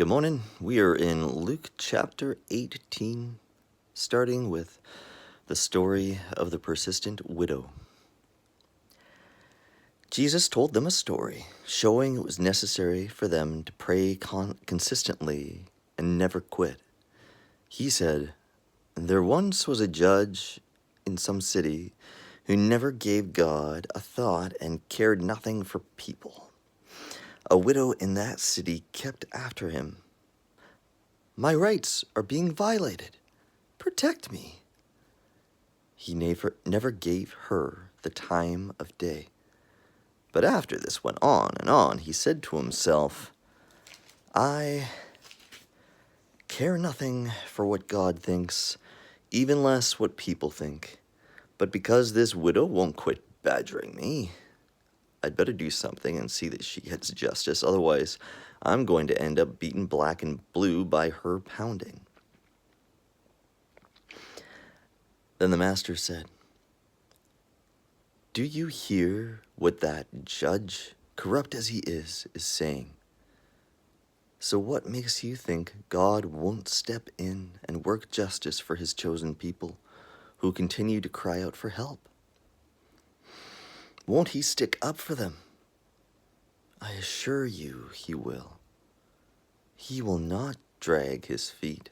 Good morning. We are in Luke chapter 18, starting with the story of the persistent widow. Jesus told them a story, showing it was necessary for them to pray consistently and never quit. He said, "There once was a judge in some city who never gave God a thought and cared nothing for people. A widow in that city kept after him. 'My rights are being violated. Protect me.' He never gave her the time of day. But after this went on and on, he said to himself, 'I care nothing for what God thinks, even less what people think. But because this widow won't quit badgering me, I'd better do something and see that she gets justice. Otherwise, I'm going to end up beaten black and blue by her pounding.' Then the master said, 'Do you hear what that judge, corrupt as he is saying? So what makes you think God won't step in and work justice for his chosen people who continue to cry out for help? Won't he stick up for them? I assure you he will. He will not drag his feet.'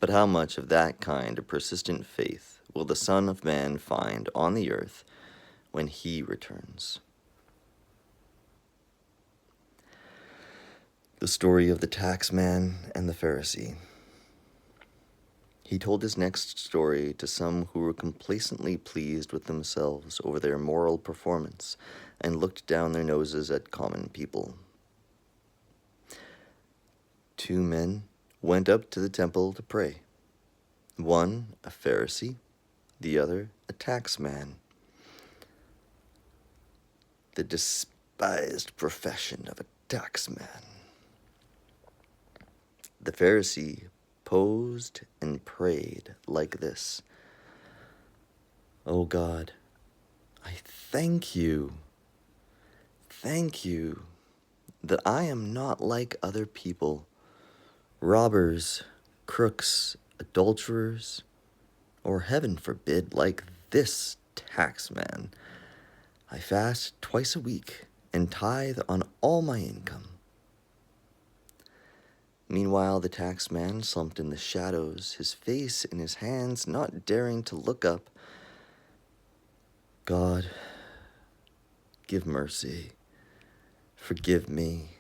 But how much of that kind of persistent faith will the Son of Man find on the earth when he returns?" The story of the taxman and the Pharisee. He told his next story to some who were complacently pleased with themselves over their moral performance and looked down their noses at common people. 2 men went up to the temple to pray. One a Pharisee, the other a taxman. The despised profession of a taxman. The Pharisee posed and prayed like this: "Oh God, I thank you that I am not like other people, robbers, crooks, adulterers, or heaven forbid, like this taxman. I fast twice a week and tithe on all my income." Meanwhile, the taxman slumped in the shadows, his face in his hands, not daring to look up. "God, give mercy. Forgive me,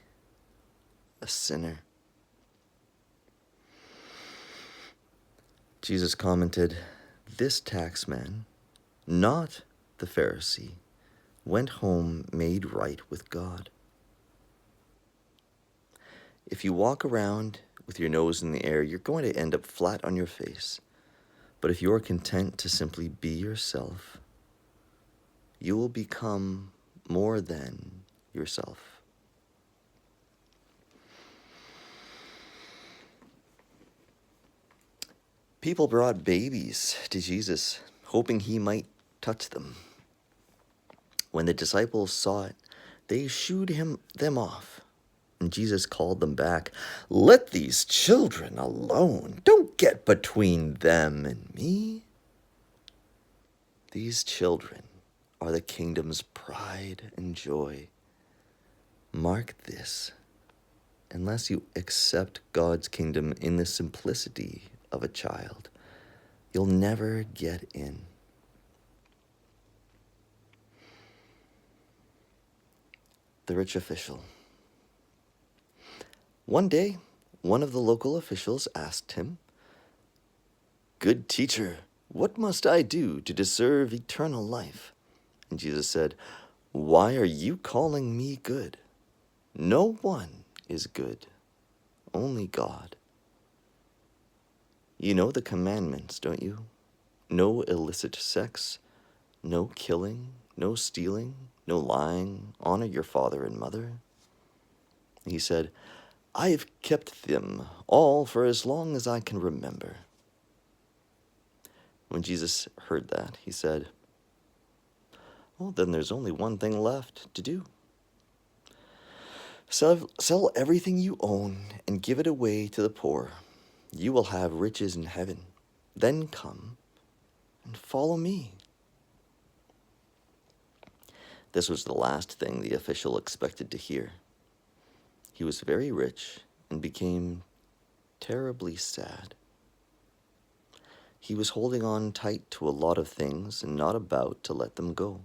a sinner." Jesus commented, "This taxman, not the Pharisee, went home made right with God. If you walk around with your nose in the air, you're going to end up flat on your face. But if you're content to simply be yourself, you will become more than yourself." People brought babies to Jesus, hoping he might touch them. When the disciples saw it, they shooed them off. And Jesus called them back. "Let these children alone. Don't get between them and me. These children are the kingdom's pride and joy. Mark this. Unless you accept God's kingdom in the simplicity of a child, you'll never get in." The rich official. One day, one of the local officials asked him, "Good teacher, what must I do to deserve eternal life?" And Jesus said, "Why are you calling me good? No one is good, only God. You know the commandments, don't you? No illicit sex, no killing, no stealing, no lying, honor your father and mother." He said, "I've kept them all for as long as I can remember." When Jesus heard that, he said, "Well, then there's only one thing left to do. Sell everything you own and give it away to the poor. You will have riches in heaven. Then come and follow me." This was the last thing the official expected to hear. He was very rich and became terribly sad. He was holding on tight to a lot of things and not about to let them go.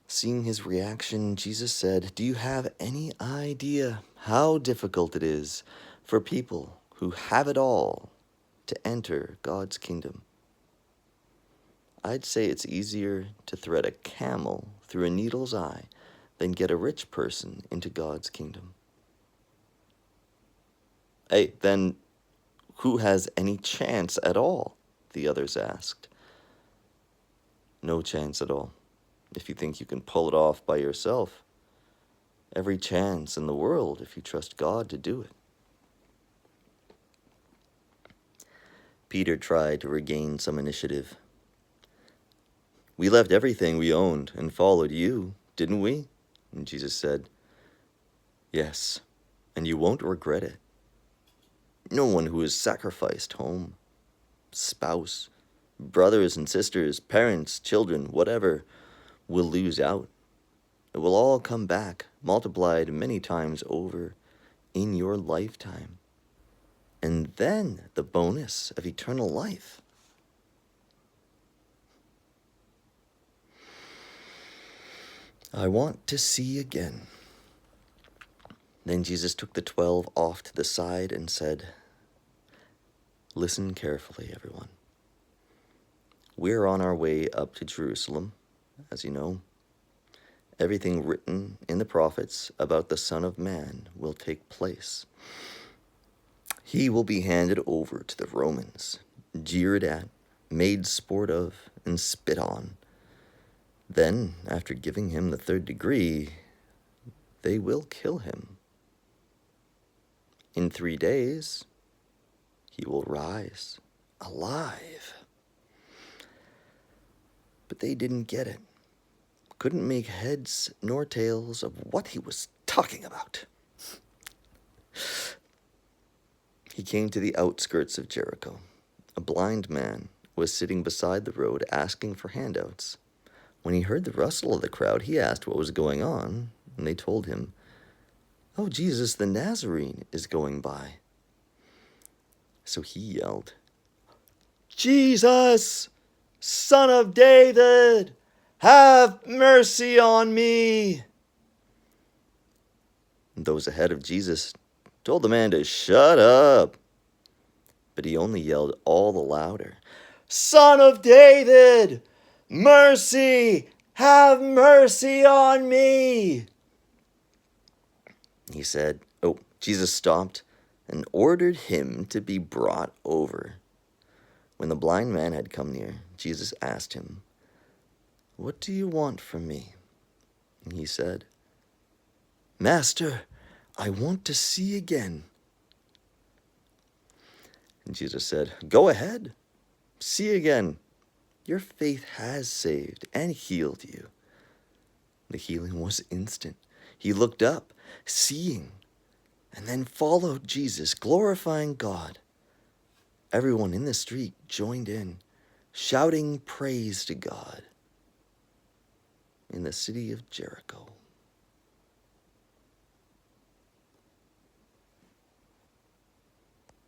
Seeing his reaction, Jesus said, "Do you have any idea how difficult it is for people who have it all to enter God's kingdom? I'd say it's easier to thread a camel through a needle's eye than get a rich person into God's kingdom." "Hey, then who has any chance at all?" the others asked. "No chance at all, if you think you can pull it off by yourself. Every chance in the world if you trust God to do it." Peter tried to regain some initiative. "We left everything we owned and followed you, didn't we?" And Jesus said, "Yes, and you won't regret it. No one who has sacrificed home, spouse, brothers and sisters, parents, children, whatever, will lose out. It will all come back, multiplied many times over in your lifetime. And then the bonus of eternal life." "I want to see again." Then Jesus took the 12 off to the side and said, "Listen carefully, everyone. We're on our way up to Jerusalem, as you know. Everything written in the prophets about the Son of Man will take place. He will be handed over to the Romans, jeered at, made sport of, and spit on. Then, after giving him the 3rd degree, they will kill him. In 3 days, he will rise alive." But they didn't get it. Couldn't make heads nor tails of what he was talking about. He came to the outskirts of Jericho. A blind man was sitting beside the road asking for handouts. When he heard the rustle of the crowd, he asked what was going on, and they told him, "Oh, Jesus the Nazarene is going by." So he yelled, "Jesus, Son of David, have mercy on me." And those ahead of Jesus told the man to shut up. But he only yelled all the louder, "Son of David, mercy, have mercy on me." He said, Jesus stopped and ordered him to be brought over. When the blind man had come near, Jesus asked him, "What do you want from me?" And he said, "Master, I want to see again." And Jesus said, "Go ahead, see again. Your faith has saved and healed you." The healing was instant. He looked up, seeing, and then followed Jesus, glorifying God. Everyone in the street joined in, shouting praise to God in the city of Jericho.